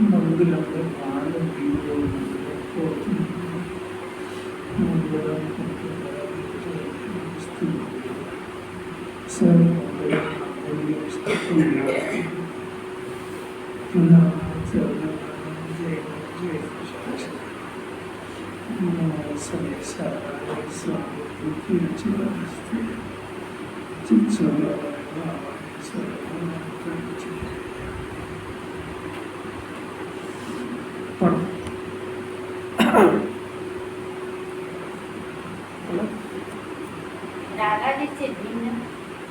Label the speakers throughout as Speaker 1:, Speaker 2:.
Speaker 1: मंगलम मान वीरो मंगलम
Speaker 2: रागादि से भिन्न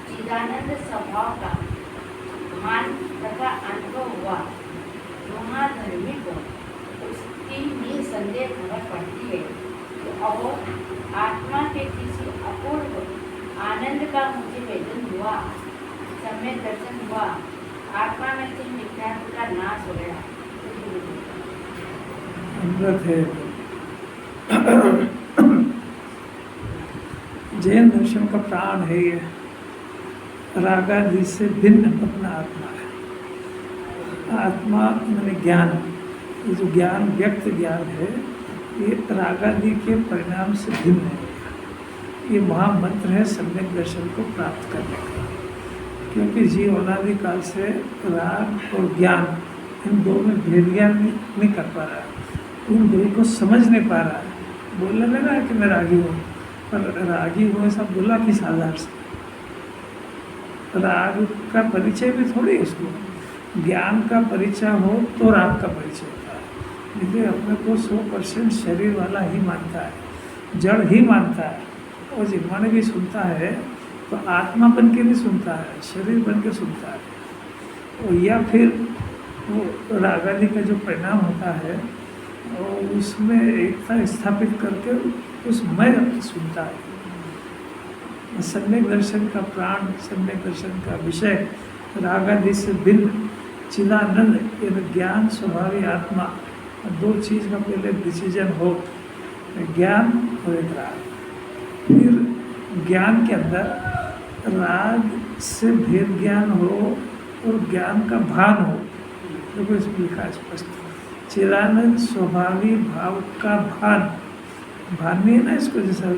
Speaker 2: चिदानंद स्वभाव का भान तथा अनुभव हुआ। महाधर्मी को उसकी निसंदेह खबर पड़ती है और आत्मा के किसी अपूर्व आनंद का मुझे वेदन हुआ, सम्यक दर्शन हुआ। आत्मा में से मिथ्यात्व का नाश हो गया।
Speaker 1: अमृत है। जैन दर्शन का प्राण है ये। रागादि से भिन्न अपना आत्मा है। आत्मा मैंने ज्ञान, ये जो ज्ञान व्यक्त ज्ञान है ये रागादि के परिणाम से भिन्न है। ये महामंत्र है सम्यक दर्शन को प्राप्त करने का, क्योंकि जीव अनादि काल से राग और ज्ञान इन दो में भेद ज्ञान नहीं कर पा रहा है, उन दो को समझ नहीं पा रहा है। बोलने लगा है कि मैं रागी हूँ, पर रागी हूँ ऐसा बोला किस आधार से? राग का परिचय भी थोड़ी उसको, ज्ञान का परिचय हो तो राग का परिचय होता है। इसलिए अपने को 100% शरीर वाला ही मानता है, जड़ ही मानता है। और जिम्मा ने भी सुनता है तो आत्मा बन के नहीं सुनता है, शरीर बन के सुनता है। और या फिर वो रागादि का जो परिणाम होता है और उसमें एकता स्थापित करके उस मैं सुनता है। सम्यक दर्शन का प्राण, सम्यक दर्शन का विषय रागादि से भिन्न चिदानंद यानी ज्ञान स्वभावी आत्मा। दो चीज़ का पहले डिसीजन हो, ज्ञान और एक राग। फिर ज्ञान के अंदर राग से भेद ज्ञान हो और ज्ञान का भान हो। देखो इसमें लिखा है स्पष्ट, चिदानंद स्वभावी भाव का भान। भान नहीं है ना इसको, जैसा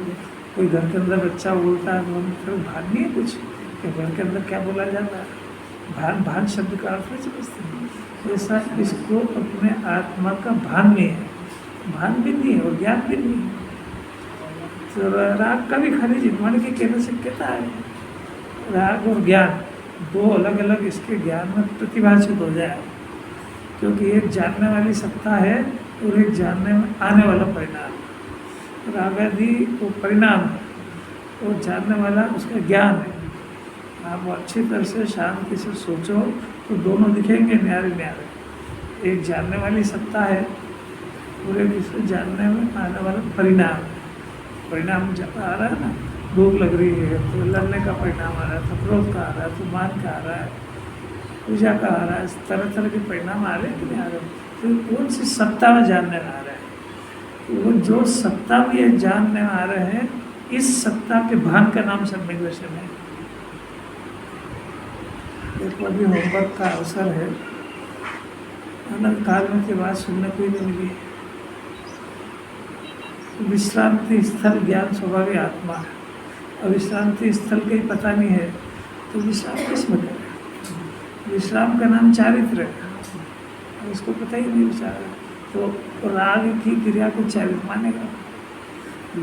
Speaker 1: कोई घर के अंदर बच्चा बोलता है तो फिर भान नहीं है कुछ कि घर के अंदर क्या बोला जाता है। भान, भान शब्द का अर्थ नहीं समझते हैं। ऐसा इसको अपने आत्मा का भान नहीं है, भान भी नहीं है और ज्ञान भी नहीं है। तो राग का भी खाली जिम्माने के कहने से कहता है राग और ज्ञान दो अलग अलग इसके ज्ञान में प्रतिभाषित हो जाए, क्योंकि एक जानने वाली सत्ता है और एक जानने में आने वाला परिणाम। रागादि वो परिणाम है और जानने वाला उसका ज्ञान है। आप अच्छी तरह से शांति से सोचो तो दोनों दिखेंगे न्यारे न्यारे। एक जानने वाली सत्ता है और एक इसको जानने में आने वाला परिणाम है। परिणाम आ रहा है ना, भूख लग रही है तो लड़ने का परिणाम आ रहा है, तो क्रोध का आ रहा है, तो मान का आ रहा है, पूजा का आ रहा है। तरह तरह के परिणाम आ रहे हैं कि नहीं आ रहे? तो कौन सी सत्ता में जानने में आ रहा है? वो जो सत्ता में ये जानने में आ रहे हैं, इस सत्ता के भान का नाम सम्यक दर्शन है। एक अभी होमवर्क का अवसर है, अनंत काल में की बात सुनने को ही नहीं मिली। विश्रांति स्थल ज्ञान स्वभावी आत्मा है, और विश्रांति स्थल का ही पता नहीं है तो विश्राम किस में करें? विश्राम का नाम चारित्र है, उसको पता ही नहीं विचार। तो राग की क्रिया को चारित्र मानेगा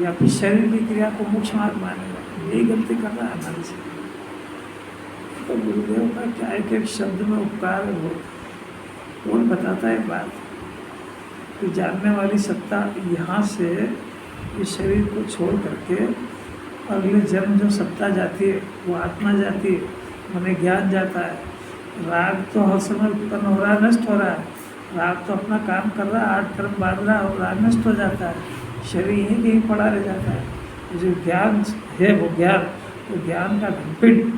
Speaker 1: या फिर शरीर की क्रिया को मोक्ष मार्ग मानेगा? यही गलती कर रहा है हमारे से। तो गुरुदेव का क्या एक एक शब्द में उपकार हो, कौन बताता है बात कि जानने वाली सत्ता यहाँ से इस शरीर को छोड़ करके अगले जन्म जो सत्ता जाती है वो आत्मा जाती है, हमें ज्ञान जाता है। राग तो हर समय उत्पन्न हो रहा है, नष्ट हो रहा है। राग तो अपना काम कर रहा है, 8 कर्म बांध रहा है और राग नष्ट हो जाता है, शरीर यहीं कहीं पड़ा रह जाता है। जो ज्ञान है वो ज्ञान, वो ज्ञान का घनपिंड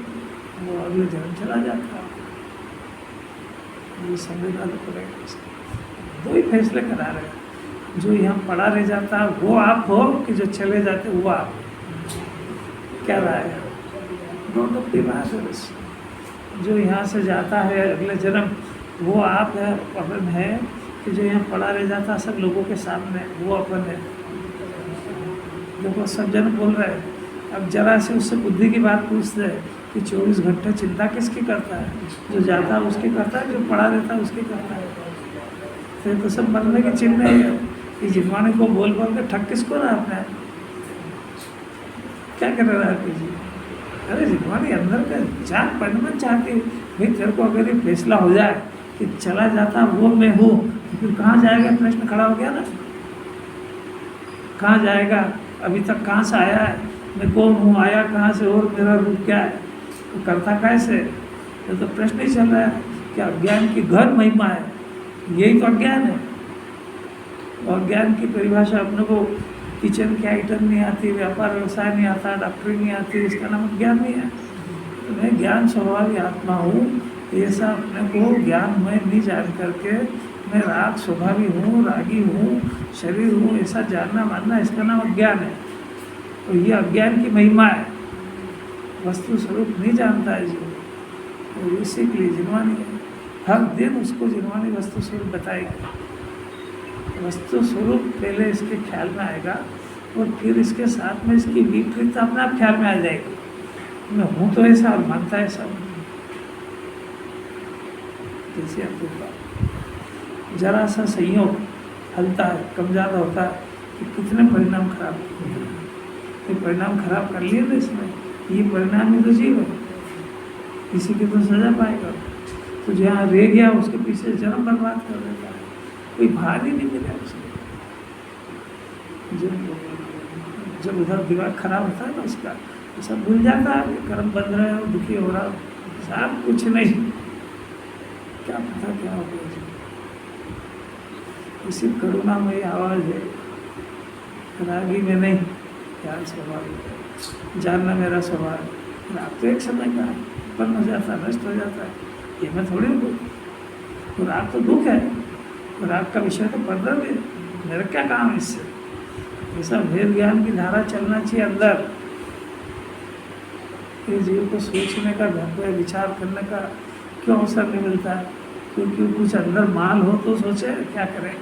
Speaker 1: वो अगले जन्म चला जाता है। ये समझना तो पड़ेगा इसका। दो ही फैसले करा रहे हैं, जो यहाँ पड़ा रह जाता है वो आप हो कि जो चले जाते वो आप? क्या राय है? दोनों की बात है बस। जो यहाँ से जाता है अगले जन्म वो आप है, अपन है, कि जो यहाँ पड़ा रह जाता सब लोगों के सामने, वो अपन है। देखो सब जन बोल रहे हैं, अब जरा से उससे बुद्धि की बात पूछते हैं कि 24 घंटे चिंता किसकी करता है? जो जाता है उसकी करता है, जो पड़ा रहता है उसकी करता है। फिर तो सब मरने के चिन्ह ही है कि जिनवाने को बोल बोल के ठग किसको रहा अपने? क्या कर रहा है जी? अरे जिनवानी अंदर का जान पढ़ना चाहती, भाई तेरे को अगर ये फैसला हो जाए कि चला जाता वो मैं हूँ, तो फिर कहाँ जाएगा? प्रश्न खड़ा हो गया ना, कहाँ जाएगा? अभी तक कहाँ से आया है? मैं कौन हूँ, आया कहाँ से और मेरा रूप क्या है, तो करता कैसे? तो प्रश्न ही चल रहा है कि अज्ञान की घन महिमा है, यही तो अज्ञान है। और ज्ञान की परिभाषा अपने को किचन की आइटम नहीं आती, व्यापार व्यवसाय नहीं आता, डॉक्टरी नहीं आती, इसका नाम ज्ञान नहीं है। तो मैं ज्ञान स्वभावी आत्मा हूँ, ऐसा अपने को ज्ञान में नहीं जान करके मैं राग स्वभावी हूँ, रागी हूँ, शरीर हूँ, ऐसा जानना मानना, इसका नाम अज्ञान है। तो ये अज्ञान की महिमा है, वस्तु स्वरूप नहीं जानता है जीवन। तो इसी के लिए जिनवानी है, हर दिन उसको जिनवानी वस्तु स्वरूप बताएगी। वस्तु स्वरूप पहले इसके ख्याल में आएगा और फिर इसके साथ में इसकी विपरीत अपने आप ख्याल में आ जाएगी। मैं हूँ तो ऐसा और मानता है सब। जैसे आपको जरा सा संयोग हलता है, कम ज़्यादा होता है, कि कितने परिणाम खराब होते हैं। ये परिणाम खराब कर लिए ना इसमें, ये परिणाम ही तो जीव है, किसी की तो सजा पाएगा। तो जहाँ रह गया उसके पीछे जन्म बर्बाद कर देता है, कोई भार ही नहीं मिला उसको। जब उधर दिमाग खराब होता है ना उसका, तो सब भूल जाता है, कर्म बन रहा है, दुखी हो रहा है, सब कुछ नहीं, क्या पता क्या हो गया। इसी करुणामयी आवाज़ है, रागी में नहीं, ज्ञान स्वभाव, जानना मेरा स्वभाव है। राग तो एक समय का उत्पन्न हो जाता है, नष्ट हो जाता है, ये मैं थोड़ी हूँ। तो राग तो दुख है, राग का विषय तो पर्दा है, मेरा क्या काम है इससे? ऐसा भेद ज्ञान की धारा चलना चाहिए अंदर। ये जीव को सोचने का, घर पर विचार करने का क्यों अवसर नहीं मिलता है? क्योंकि कुछ अंदर माल हो तो सोचे, क्या करें।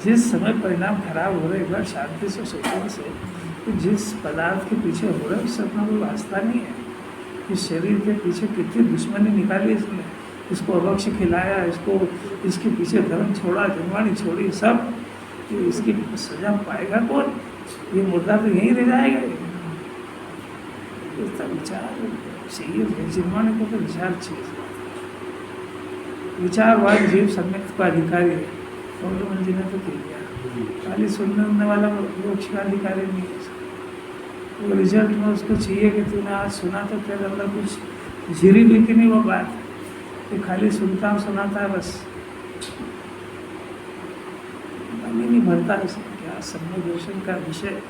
Speaker 1: जिस समय परिणाम खराब हो रहे, एक बार शांति से सोचने से, तो जिस पदार्थ के पीछे हो रहा है उससे अपना कोई वास्ता नहीं है। इस शरीर के पीछे कितनी दुश्मनी निकाली इसने, इसको अभक्ष खिलाया, इसको इसके पीछे धर्म छोड़ा, जनवाणी छोड़ी, सब। तो इसकी सजा पाएगा कौन? ये मुर्दा तो यहीं रह जाएगा। इसका विचार चाहिए, जनवाणी को तो विचार चाहिए। विचारवाद जीव सम्यक का अधिकारी है, गौतम जी ने तो कह दिया। खाली सुनने वाला मोक्ष का अधिकारी नहीं है। वो रिजल्ट में उसको चाहिए कि तूने आज सुना तो तेरे अंदर कुछ झिरी भी कि नहीं वो बात, ये खाली सुनता सुनाता है बस, मन ही नहीं भरता इसमें। क्या सम्यक दर्शन का विषय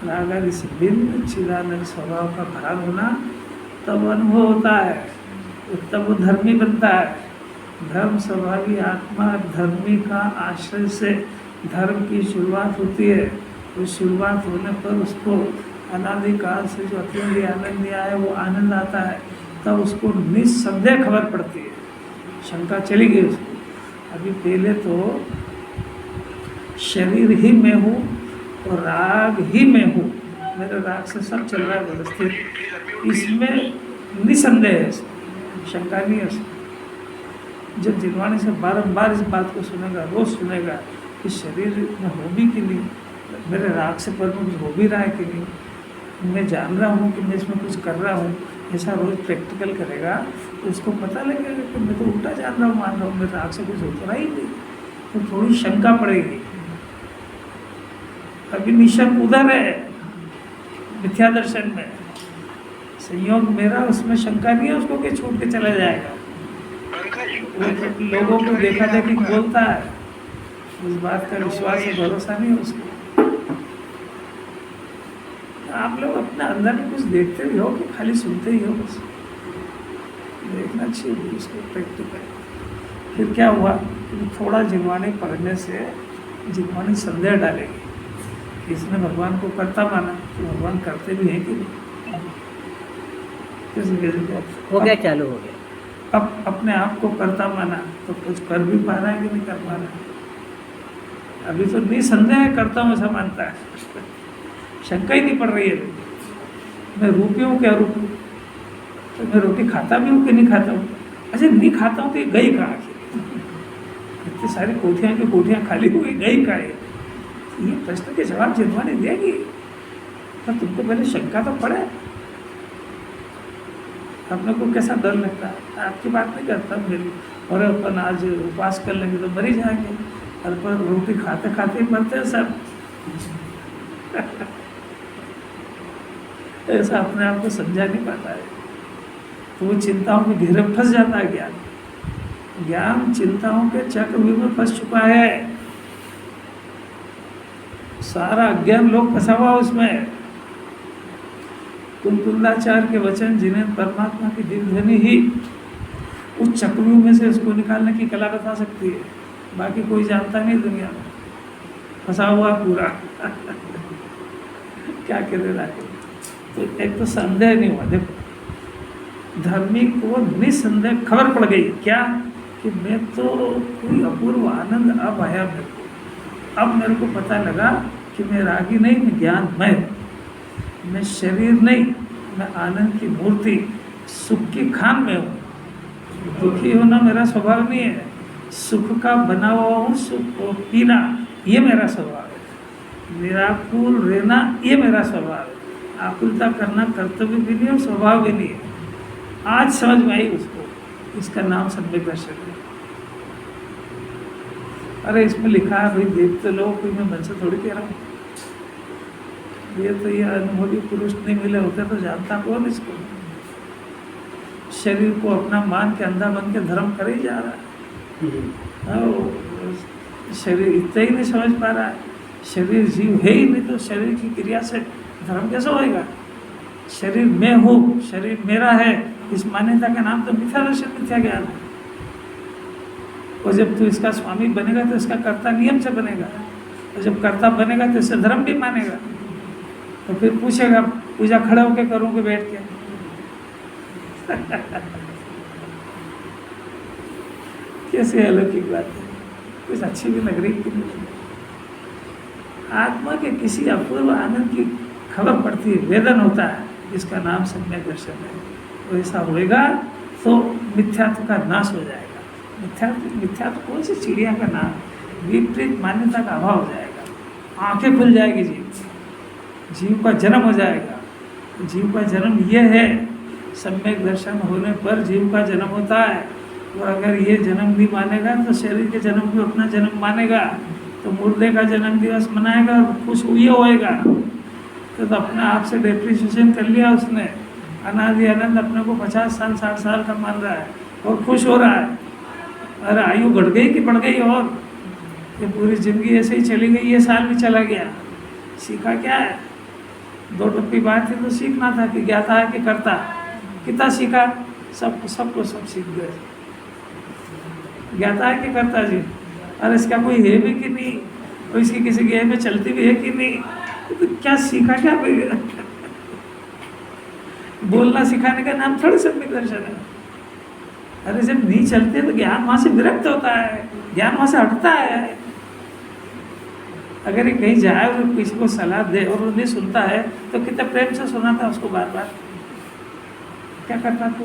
Speaker 1: राग आदि से भिन्न चिदानंद स्वभाव का भाग होना, तब अनुभव होता है, तब वो धर्मी बनता है। धर्म स्वभावी आत्मा धर्मी का आश्रय से धर्म की शुरुआत होती है। उस शुरुआत होने पर उसको अनादिकाल से जो अत्यंत आनंद आया है वो आनंद आता है, तब उसको निस्संदेह खबर पड़ती है, शंका चली गई उसको। अभी पहले तो शरीर ही मैं हूँ और राग ही मैं हूँ, मेरे राग से सब चल रहा है व्यवस्थित, इसमें निसंदेह है, शंका नहीं है उसमें। जब जिनवाणी से बारंबार इस बात को सुनेगा, रोज सुनेगा कि शरीर में हो भी कि नहीं, मेरे राग से पर कुछ हो भी रहा है कि नहीं, मैं जान रहा हूँ कि मैं इसमें कुछ कर रहा हूँ, ऐसा रोज़ प्रैक्टिकल करेगा तो उसको पता लगेगा कि मैं तो उल्टा जान रहा हूँ, मान रहा हूँ, मेरे राग से कुछ हो तो रहा ही नहीं। तो थोड़ी शंका पड़ेगी। अभी निशंक उधर है मिथ्या दर्शन में, संयोग मेरा, उसमें शंका नहीं है उसको कि छूट के चला जाएगा। वो लोगों को देखा देखी बोलता है, उस बात का विश्वास और भरोसा नहीं है उसको। आप लोग अपने अंदर में कुछ देखते भी हो कि खाली सुनते ही हो? बस देखना चाहिए उसको प्रैक्टिकल। फिर क्या हुआ कि थोड़ा जिनवाणी पढ़ने से जिनवाणी संदेह डालेगी कि इसने भगवान को करता माना, तो भगवान करते भी हैं कि नहीं।
Speaker 3: हो गया, चालू हो गया।
Speaker 1: अब अपने आप को करता माना तो कुछ कर भी पा रहा है कि नहीं कर पा रहा है? अभी तो निसंदेह करता हूँ ऐसा मानता है, शंका ही नहीं पड़ रही है। मैं रूपी हूँ क्या रूप हूँ? तो मैं रोटी खाता भी हूँ कि नहीं खाता हूँ? अच्छा नहीं खाता हूँ तो ये गई कहाँ आखिर? इतनी सारी कोठियाँ की कोठियाँ खाली हुई, गई कहाँ है? ये प्रश्न के जवाब जिन्होंने देगी तो तुमको पहले शंका तो पड़े। अपने को कैसा डर लगता है? आपकी बात नहीं करता मेरी, और अपन आज उपवास कर लेंगे तो मर ही जाएंगे, और पर रोटी खाते खाते ही मरते हैं सब। ऐसा अपने आप को समझा नहीं पाता है, तो वो चिंताओं के घेरे में फंस जाता है। ज्ञान चिंताओं के चक्रव्यूह में फंस चुका है, सारा अज्ञान लोग फंसा हुआ उसमें। कुलकुंदाचार्य के वचन जिन्हें परमात्मा की दिव्य ध्वनि ही उस चक्रव्यूह में से उसको निकालने की कला बता सकती है, बाकी कोई जानता नहीं दुनिया में, फंसा हुआ पूरा। क्या करे राखे? तो एक तो संदेह नहीं हुआ। देखो, धर्मी को निसंदेह खबर पड़ गई क्या कि मैं तो कोई अपूर्व आनंद अब आया मेरे को। अब मेरे को पता लगा कि मैं रागी नहीं, मैं ज्ञानमय हूँ, मैं शरीर नहीं, मैं आनंद की मूर्ति, सुख की खान में हूँ। दुखी होना मेरा स्वभाव नहीं है, सुख का बना हुआ हूँ, सुख को पीना ये मेरा स्वभाव है, निराकुल रहना ये मेरा स्वभाव है, आकुलता करना कर्तव्य भी नहीं और स्वभाव भी नहीं है। आज समझ में आई उसको, इसका नाम सम्यक दर्शन है। अरे इसमें लिखा है भाई देखते लोग, कोई मैं मन से थोड़ी कह रहा हूँ। ये तो ये अनुभवी पुरुष नहीं मिले होते तो जानता कौन इसको? शरीर को अपना मान के अंधा बन के धर्म कर ही जा रहा है। शरीर इतना ही नहीं समझ पा रहा है, शरीर जीव है ही नहीं, तो शरीर की क्रिया से धर्म कैसे होएगा? शरीर मैं हूँ, शरीर मेरा है, इस मान्यता का नाम तो मिथ्या दर्शन, मिथ्या ज्ञान है। और जब तू इसका स्वामी बनेगा तो इसका कर्ता नियम से बनेगा, और जब कर्ता बनेगा तो इससे धर्म भी मानेगा। तो फिर पूछेगा पूजा खड़े होके करूँगी बैठ के? कैसे अलौकिक बात है, कुछ अच्छी भी लग रही कि नहीं? आत्मा के किसी अपूर्व आनंद की खबर पड़ती है, वेदन होता है, इसका नाम सम्यक दर्शन है। तो ऐसा होएगा तो मिथ्यात्व का नाश हो जाएगा। मिथ्यात्व कौन सी चिड़िया का नाम? विपरीत मान्यता का अभाव हो जाएगा, आंखें खुल जाएगी, जीव का जन्म हो जाएगा। जीव का जन्म ये है, सम्यक दर्शन होने पर जीव का जन्म होता है। और अगर ये जन्म नहीं मानेगा तो शरीर के जन्म को अपना जन्म मानेगा, तो मुर्दे का जन्म दिवस मनाएगा और खुश हुए होएगा। तो अपने आप से डेप्रिसिएशन कर लिया उसने, अनादि अनंत अपने को 50 साल 60 साल का मान रहा है और खुश हो रहा है। अरे आयु घट गई कि बढ़ गई? और ये पूरी जिंदगी ऐसे ही चली गई, ये साल भी चला गया, सीखा क्या है? 2 टप्पी बात थी तो सीखना था कि ज्ञाता है कि करता। कितना सीखा? सब सीख गए। ज्ञाता है कि करता जी? अरे इसका कोई है भी कि नहीं, और इसकी किसी गेह में चलती भी है कि नहीं? तो क्या सीखा क्या? बोलना सिखाने का नाम थोड़ी सम्यक दर्शन है। अरे जब नहीं चलते तो ज्ञान वहाँ से विरक्त होता है, ज्ञान वहाँ से हटता है। अगर ये कहीं जाए और किसी को सलाह दे और वो नहीं सुनता है तो कितना प्रेम से सुनाता उसको बार बार, क्या करता तू?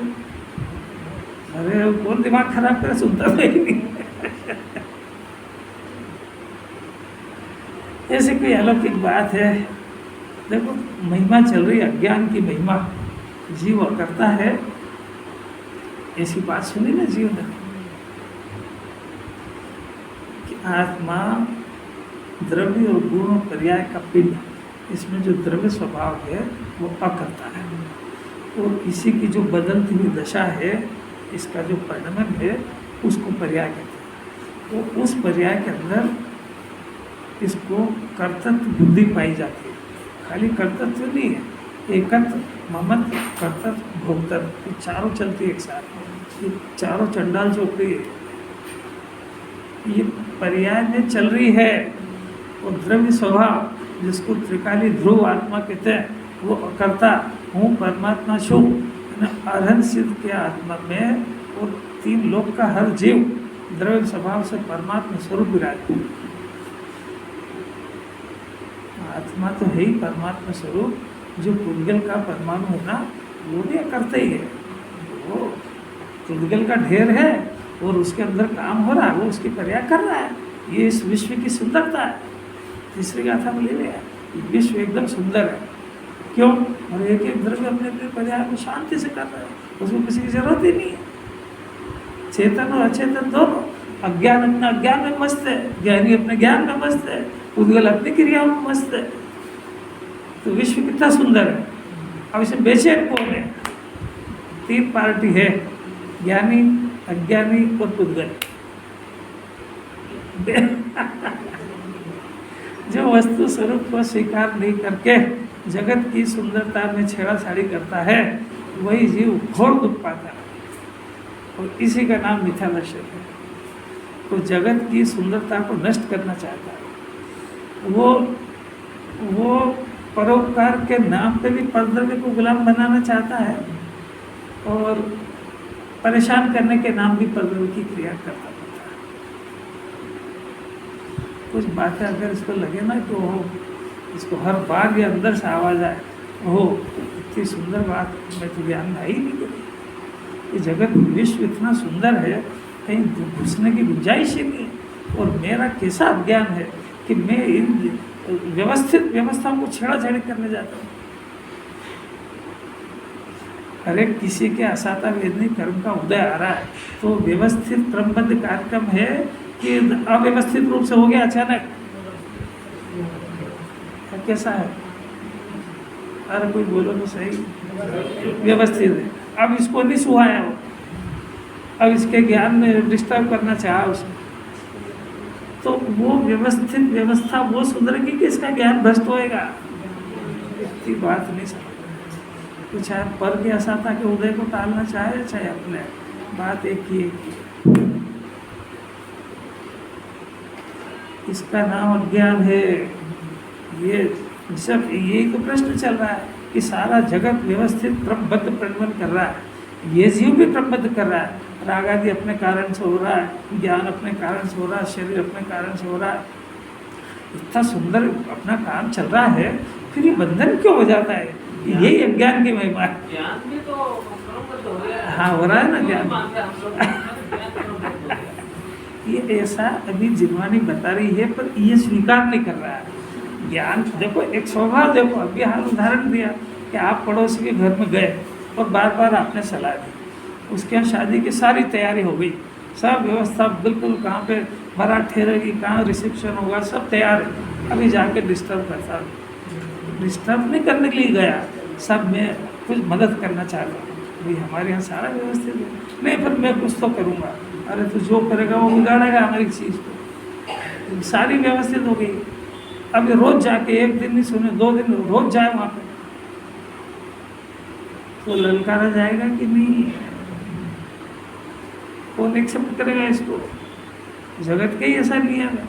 Speaker 1: अरे कौन दिमाग खराब करे, सुनता तो ही नहीं। ऐसे कोई अलौकिक बात है। देखो महिमा चल रही है, अज्ञान की महिमा, जीव करता है। ऐसी बात सुनी ना जीव ने कि आत्मा द्रव्य और गुण और पर्याय का पिंड, इसमें जो द्रव्य स्वभाव है वो अकर्ता है, और इसी की जो बदलती हुई दशा है, इसका जो परिणमन है उसको पर्याय कहते हैं। तो उस पर्याय के अंदर इसको कर्तृत्व बुद्धि पाई जाती है। खाली कर्तृत्व नहीं है, एकत्व, ममत्व, कर्तव्य, भोक्तव्य, ये चारों चलती है एक साथ। ये चारों चंडाल चौकड़ी है, ये पर्याय में चल रही है। और द्रव्य स्वभाव जिसको त्रिकाली ध्रुव आत्मा कहते हैं, वो अकर्ता हूँ, परमात्मा शु, अरहन सिद्ध के आत्मा में और तीन लोक का हर जीव द्रव्य स्वभाव से परमात्मा स्वरूप विराजमान। आत्मा तो है ही परमात्मा स्वरूप, जो पुद्गल का परमाणु है ना, वो भी करते ही है। वो पुद्गल का ढेर है और उसके अंदर काम हो रहा है, वो उसकी पर्या कर रहा है। ये इस विश्व की सुंदरता है। तीसरी गाथा में ले लिया, विश्व एकदम सुंदर है। क्यों? और एक एक द्रव्य अपने अपने पर्याय को शांति से कर रहा है, उसको किसी की जरूरत ही नहीं है। चेतन और अचेतन दोनों, अज्ञान अपने अज्ञान में मस्त है, ज्ञानी अपने ज्ञान में मस्त है, पुद्गल अपनी क्रियाओं में मस्त है। तो विश्व कितना सुंदर है। अब इसे बेचैन कौन है? तीन पार्टी है, ज्ञानी, अज्ञानी और पुद्गल। जो वस्तु स्वरूप को स्वीकार नहीं करके जगत की सुंदरता में छेड़ाछाड़ी करता है, वही जीव घोर दुख पाता है, और इसी का नाम मिथ्या दर्शन है। तो जगत की सुंदरता को नष्ट करना चाहता है। वो परोपकार के नाम पे भी परद्रव्य को गुलाम बनाना चाहता है, और परेशान करने के नाम भी परद्रव्य की क्रिया करता है। कुछ बातें अगर इसको लगे ना कि वो इसको हर बार ये अंदर से आवाज़ आए, ओहो इतनी सुंदर बात मैं तो ज्ञान में आई नहीं करी। ये जगत विश्व इतना सुंदर है, कहीं घुसने की गुंजाइश ही नहीं है। और मेरा कैसा अज्ञान है कि मैं इन व्यवस्थित व्यवस्थाओं को छेड़ाछेड़ी करने जाता हूँ। हर एक किसी के असाता वेदनी कर्म का उदय आ रहा है, तो व्यवस्थित क्रमबद्ध कार्यक्रम है कि अव्यवस्थित रूप से हो गया अचानक? कैसा है? अरे कोई बोलो तो सही। व्यवस्थित है। अब इसको नहीं सुहाया हो, अब इसके ज्ञान में डिस्टर्ब करना चाहा उसने, तो वो व्यवस्थित व्यवस्था वो सुधरेगी कि इसका ज्ञान भ्रष्ट होएगा? इतनी बात नहीं समझ। तो चाहे पर के असाता के उदय को टालना चाहे, चाहे अपने, बात एक ही है। इसका नाम अज्ञान है। ये सब यही तो प्रश्न चल रहा है कि सारा जगत व्यवस्थित क्रमबद्ध प्रबंधन कर रहा है, ये जीव भी क्रमबद्ध कर रहा है। राग आदि अपने कारण से हो रहा है, ज्ञान अपने कारण से हो रहा है, शरीर अपने कारण से हो रहा है। इतना सुंदर अपना काम चल रहा है, फिर ये बंधन क्यों हो जाता है? यही अज्ञान की महिमा है।
Speaker 3: ज्ञान भी तो हो रहा है।
Speaker 1: हाँ, हो रहा है ना ज्ञान। ये ऐसा अभी जिनवानी बता रही है, पर ये स्वीकार नहीं कर रहा है। ज्ञान देखो, एक स्वभाव देखो। अभी हाल उदाहरण दिया कि आप पड़ोसी के घर में गए और बार बार आपने सलाह दी, उसके यहाँ शादी की सारी तैयारी हो गई, सब व्यवस्था बिल्कुल, कहाँ पे बारात ठहरेगी, कहाँ रिसेप्शन होगा, सब तैयार है। अभी जाके डिस्टर्ब करता, डिस्टर्ब नहीं करने के लिए गया, सब मैं कुछ मदद करना चाहता हूँ, भाई हमारे यहाँ सारा व्यवस्थित है, नहीं फिर मैं कुछ तो करूँगा। अरे तो जो करेगा वो बिगाड़ेगा हमारी चीज़ को। सारी व्यवस्थित हो गई, अब रोज जाके, एक दिन नहीं सुने, 2 दिन रोज जाए वहाँ पे, तो ललकारा जाएगा कि नहीं? कौन एक्सेप्ट करेगा इसको? जगत के ही ऐसा नियम है।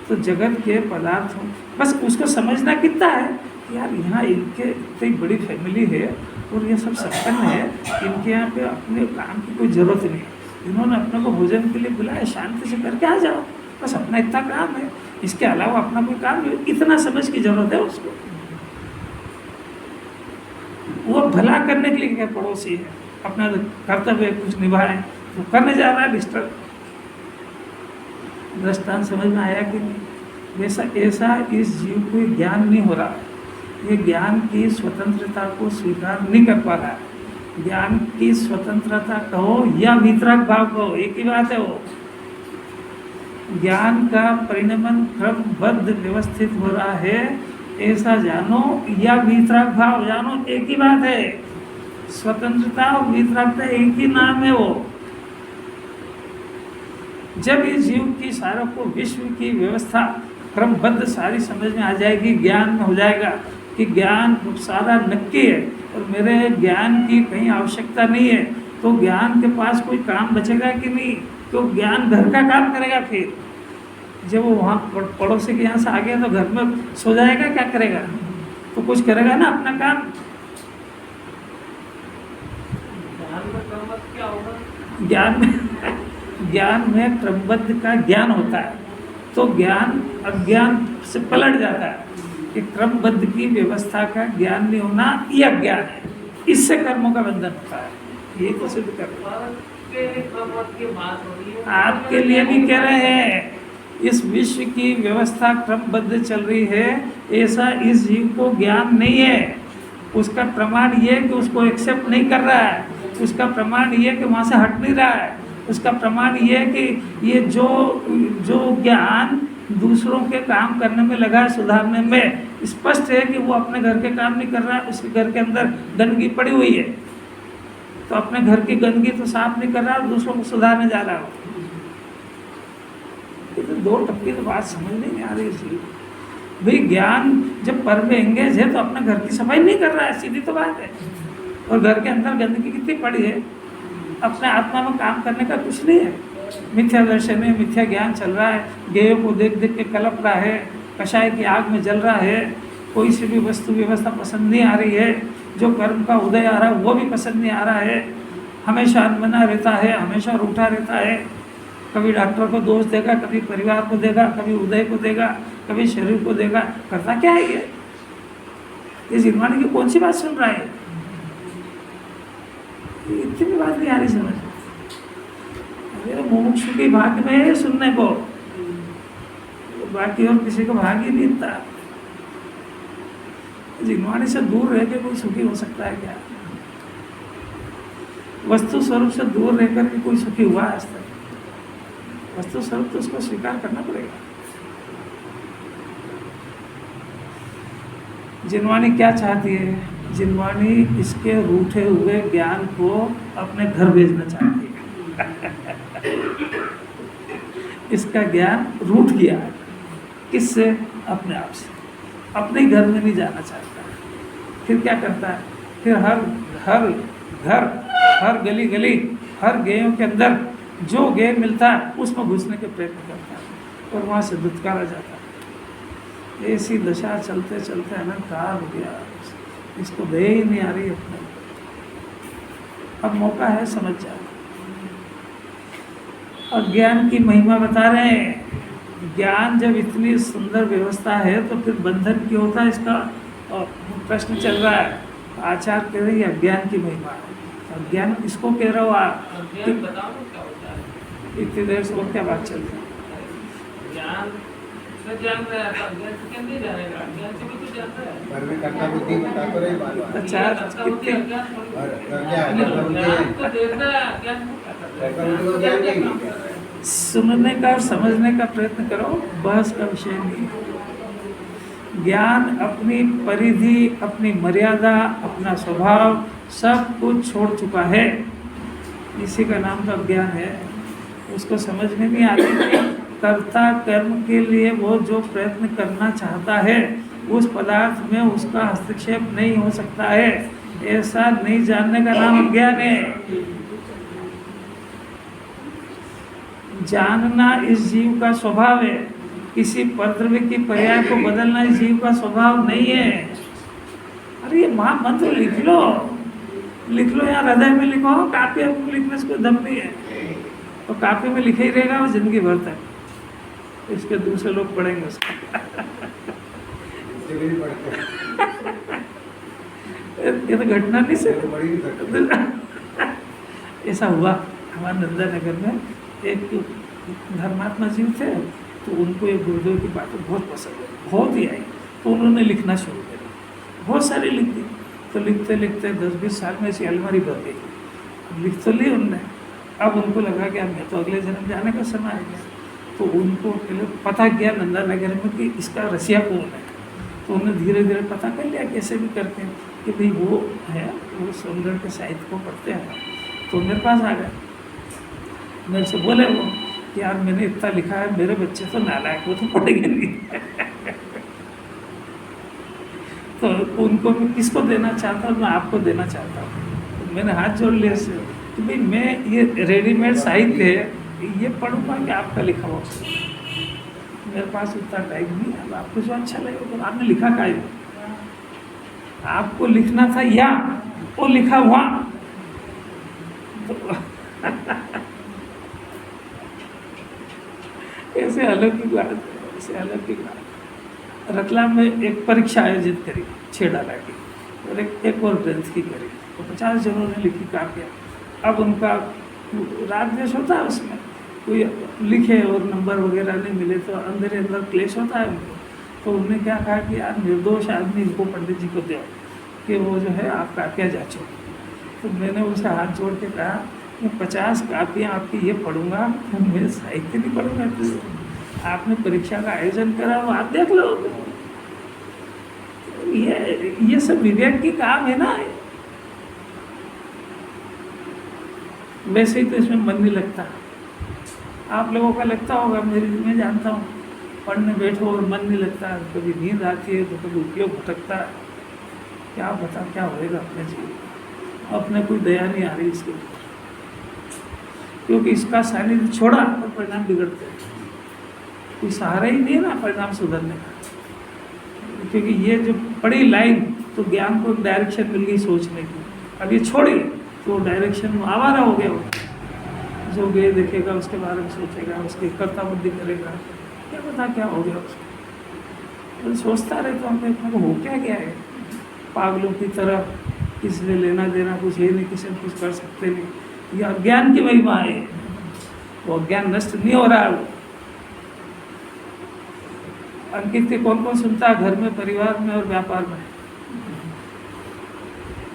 Speaker 1: तो जगत के पदार्थों, बस उसको समझना कितना है यार, यहाँ इनके इतनी बड़ी फैमिली है और ये सब संपन्न है, इनके यहाँ पे अपने काम की कोई ज़रूरत नहीं है, इन्होंने अपने को भोजन के लिए बुलाया, शांति से करके आ जाओ, बस अपना इतना काम है, इसके अलावा अपना कोई काम नहीं। इतना समझ की ज़रूरत है उसको। वो भला करने के लिए क्या पड़ोसी है, अपना कर्तव्य कुछ निभाए, तो करने जा रहा है डिस्टर्ब। दृष्टांत समझ में आया कि नहीं? वैसा ऐसा इस जीव को ज्ञान नहीं हो रहा है, ये ज्ञान की स्वतंत्रता को स्वीकार नहीं कर पा रहा है। ज्ञान की स्वतंत्रता कहो या वितराग भाव कहो, एक ही बात है। वो ज्ञान का परिणमन क्रमबद्ध व्यवस्थित हो रहा है, ऐसा जानो, या वितराग भाव जानो, एक ही बात है। स्वतंत्रता और वितरागता एक ही नाम है। वो जब इस जीव की सारों को विश्व की व्यवस्था क्रमबद्ध सारी समझ में आ जाएगी, ज्ञान में हो जाएगा कि ज्ञान सारा नक्की है और मेरे ज्ञान की कहीं आवश्यकता नहीं है, तो ज्ञान के पास कोई काम बचेगा कि नहीं? तो ज्ञान घर का काम करेगा। फिर जब वो वहाँ पड़ोसी के यहाँ से आ गया तो घर में सो जाएगा, क्या करेगा? तो कुछ करेगा ना अपना काम।
Speaker 3: ज्ञान में क्रमबद्ध क्या होगा?
Speaker 1: ज्ञान में क्रमबद्ध का ज्ञान होता है, तो ज्ञान अज्ञान से पलट जाता है कि क्रमबद्ध की व्यवस्था का ज्ञान नहीं होना ये अज्ञान है, इससे कर्मों का बंधन होता है। यही तो सिद्ध कर रहे हैं।
Speaker 3: भारत के लिए क्रमबद्ध की बात हो रही है।
Speaker 1: आपके लिए भी कह रहे हैं, इस विश्व की व्यवस्था क्रमबद्ध चल रही है, ऐसा इस जीव को ज्ञान नहीं है। उसका प्रमाण ये है कि उसको एक्सेप्ट नहीं कर रहा है, उसका प्रमाण ये है कि वहाँ से हट नहीं रहा है, उसका प्रमाण ये है कि ये जो ज्ञान दूसरों के काम करने में लगा है, सुधारने में, स्पष्ट है कि वो अपने घर के काम नहीं कर रहा है, उसके घर के अंदर गंदगी पड़ी हुई है, तो अपने घर की गंदगी तो साफ नहीं कर रहा है, दूसरों को सुधारने जा रहा हो। ये तो दो टप्पी तो बात समझ नहीं आ रही थी भाई। ज्ञान जब पर में एंगेज है तो अपने घर की सफाई नहीं कर रहा है, सीधी तो बात है। और घर के अंदर गंदगी कितनी पड़ी है, अपने आत्मा में काम करने का कुछ नहीं है। मिथ्या दर्शन है, मिथ्या ज्ञान चल रहा है, गेयों को देख देख के कलप रहा है, कषाय की आग में जल रहा है, कोई सी भी वस्तु व्यवस्था पसंद नहीं आ रही है, जो कर्म का उदय आ रहा है वो भी पसंद नहीं आ रहा है, हमेशा अनमना रहता है, हमेशा रूठा रहता है, कभी डॉक्टर को दोष देगा, कभी परिवार को देगा, कभी उदय को देगा, कभी शरीर को देगा। करता क्या है ये जिनवाणी की कौन सी बात सुन रहा है? इतनी भी बात नहीं आ रही समझ। मेरे मुमुक्षु की भाग्य में है सुनने को, बाकी और किसी को भाग ही नहीं था। जिनवाणी से दूर रह के कोई सुखी हो सकता है क्या? वस्तु स्वरूप से दूर रहकर के कोई सुखी हुआ आज तक? वस्तु स्वरूप तो उसको स्वीकार करना पड़ेगा। जिनवाणी क्या चाहती है? जिनवाणी इसके रूठे हुए ज्ञान को अपने घर भेजना चाहती है। इसका ज्ञान रूठ गया है, किससे? अपने आप से, अपने घर में नहीं जाना चाहता है। फिर क्या करता है? फिर हर घर, हर गली गली, हर गेयों के अंदर जो गेय मिलता है उसमें घुसने के प्रयत्न करता है और वहाँ से दुत्कारा जाता है। ऐसी दशा चलते चलते अनंतकाल हो गया, इसको दया ही नहीं आ रही अपने। अब मौका है, समझ जाओ। अज्ञान की महिमा बता रहे हैं। ज्ञान जब इतनी सुंदर व्यवस्था है तो फिर बंधन क्यों होता है इसका और प्रश्न चल रहा है। आचार्य कह रहे हैं अज्ञान की महिमा है। अज्ञान किसको कह रहे हो आप?
Speaker 3: ज्ञान बताओ क्या होता है?
Speaker 1: इतनी देर से और क्या बात चल रही है?
Speaker 3: ज्ञान से जान रहा है, अज्ञान से क्या नहीं जानेगा? अज्ञान से भी तो जानता है।
Speaker 4: घर में कर्ता बुद्धि बता तो रही बात।
Speaker 1: अच्छा, कितने
Speaker 3: अज्ञान
Speaker 4: क्या
Speaker 3: तो देखता है, अज्ञान
Speaker 4: कर्ता ज्ञान नहीं।
Speaker 1: सुनने का और समझने का प्रयत्न करो, बहस का विषय नहीं है। ज्ञान अपनी परिधि, अपनी मर्यादा, अपना स्वभाव सब कुछ छोड़ चुका है। इसी का नाम तो अज्ञान है। उसको समझ में नहीं आती। कर्ता कर्म के लिए वो जो प्रयत्न करना चाहता है उस पदार्थ में उसका हस्तक्षेप नहीं हो सकता है, ऐसा नहीं जानने का नाम अज्ञान है। जानना इस जीव का स्वभाव है, किसी परद्रव्य की पर्याय को बदलना इस जीव का स्वभाव नहीं है। अरे ये महामंत्र लिख लो यहाँ हृदय में लिखो, कापी में लिखने से कोई दम नहीं है। तो कापी में लिखे ही रहेगा वो जिंदगी भर तक, इसके दूसरे लोग पढ़ेंगे उसको। ये तो घटना नहीं से ऐसा हुआ। हमारे नंदा नगर में एक धर्मात्मा जीव थे, तो उनको एक गुरुदेव की बातें बहुत पसंद है, बहुत ही आई, तो उन्होंने लिखना शुरू कर दिया। बहुत सारी लिख दी, तो लिखते लिखते 10-20 साल में ऐसी अलमारी भर गई। लिख तो ली उनने, अब उनको लगा कि अब मैं तो अगले जन्म जाने का समय आ गया। तो उनको पहले पता किया नंदा नगर में कि इसका रसिया कौन है। तो उन्होंने धीरे धीरे पता कर लिया कैसे भी करते हैं कि भाई वो है, वो सौंदर्य के साहित्य को पढ़ते हैं। तो मेरे पास आ गए, मेरे से बोले वो कि यार मैंने इतना लिखा है, मेरे बच्चे तो नालायक, वो तो पढ़ेंगे नहीं। तो उनको मैं किसको देना चाहता हूँ? मैं आपको देना चाहता हूँ। तो मैंने हाथ जोड़ लिया से कि भाई मैं ये रेडीमेड साहित्य है ये पढ़ूंगा कि आपका लिखा हुआ। मेरे पास उतना टाइम नहीं है। अब आपको जो अच्छा लगे तो आपने लिखा का है, आपको लिखना था या वो लिखा हुआ। तो ऐसे अलौकिक बात है, ऐसे अलौकिक बात। रतलाम में एक परीक्षा आयोजित करी 6 डाला की, और एक और ग्रंथ की करी, तो 50 जनों ने लिखी काव्य। अब उनका राग द्वेष होता है उसमें, कोई लिखे और नंबर वगैरह नहीं मिले तो अंदर अंदर क्लेश होता है उनको। तो उन्होंने क्या कहा कि यार निर्दोष आदमी इनको पंडित जी को दो कि वो जो है आप कापियाँ जांचो। तो मैंने उनसे हाथ जोड़ के कहा मैं 50 कापियाँ आपकी ये पढ़ूंगा, मैं साहित्य नहीं पढ़ूंगा। तो आपने परीक्षा का आयोजन करा, वो आप देख लो। ये सब विवेक की काम है ना। वैसे ही तो इसमें मन नहीं लगता, आप लोगों का लगता होगा, मैं जानता हूँ। पढ़ने बैठो और मन नहीं लगता, कभी नींद आती है तो कभी उपयोग भटकता है। क्या बता क्या होएगा अपने जीवन, अपने कोई दया नहीं आ रही इसके ऊपर, क्योंकि इसका सानिध्य छोड़ा और परिणाम बिगड़ते हैं। कोई सहारा ही नहीं है ना परिणाम सुधरने का। क्योंकि ये जो पड़ी लाइन, तो ज्ञान को डायरेक्शन मिल गई सोचने की। अब ये छोड़ी तो डायरेक्शन आवारा हो गया। वो जो गए देखेगा उसके बारे में सोचेगा, उसकी कर्ता बुद्धि करेगा, क्या पता क्या हो गया उसको। तो सोचता रहे तो हमने अपने को हो क्या गया है, पागलों की तरह, किसी ने लेना देना कुछ है नहीं, किसी ने कुछ कर सकते नहीं। ये अज्ञान की महिमा है, वो अज्ञान नष्ट नहीं हो रहा है। वो अंकित के कौन कौन सुनता है घर में, परिवार में और व्यापार में,